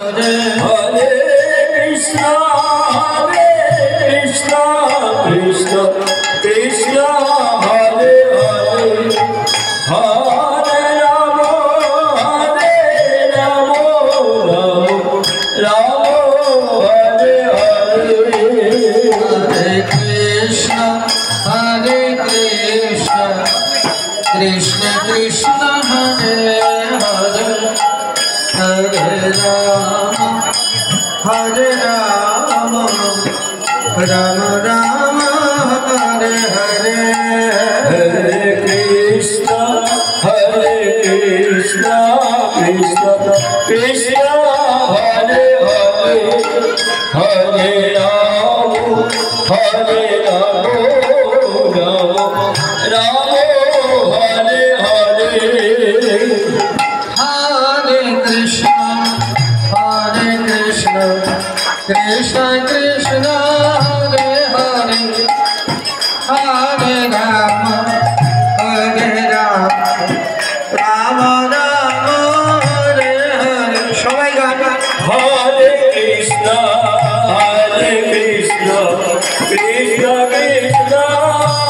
Hare Krishna, Krishna Krishna, Hare Hare, Hare Rama, Rama Hare Hare. Hare Krishna, Krishna Krishna, Hare Hare, Hare Rama, Rama Rama, Hare Hare. Hare Krishna, Krishna Krishna, Hare Hare, Hare Rama, Rama Hare Hare. Hare Krishna, Krishna Krishna, Hare Hare, Hare Rama, Rama Rama, Hare Hare. সবাই গান। Hare Krishna, Krishna Krishna,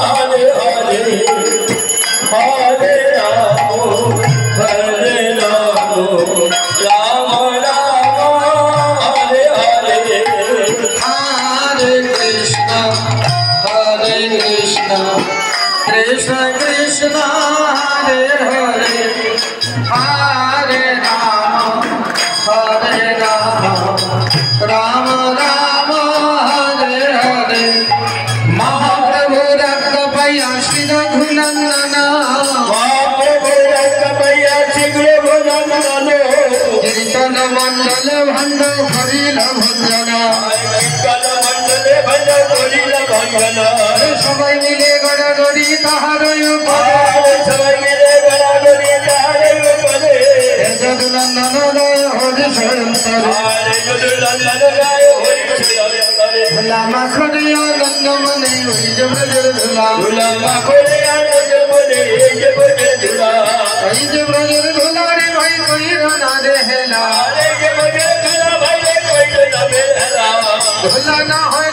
Hare Hare, Hare Rama, Rama Rama, Hare Hare. Hare Krishna, Krishna Krishna, Hare Hare, Hare Rama, Rama Rama, Hare Hare. Mahaprabhu Rakapaya Shri Raghunandana, Mahaprabhu Rakapaya Shri Raghunandana, Kirtana Mandala Bhanda Harila Bhandana, Kirtana Mandala Bhanda Harila Bhandana. সবাই মিলে গড়াগড়ি তাহার উপরে, সবাই মিলে গড়াগড়ি তাহার উপরে, যদুনন্দন গায় হরি সন্তরে, যদুনন্দন গায় হরি সন্তরে। লামা খড়ে আনন্দ মনে ওই যে ব্রজের ধুলা, লামা খড়ে আনন্দ মনে এই যে ব্রজের ধুলা, এই যে ব্রজের ধুলা রে ভাই কইর না রে হেলা, এই যে ব্রজের ধুলা ভাই রে কইর না রে হেলা। ধুলা না হয়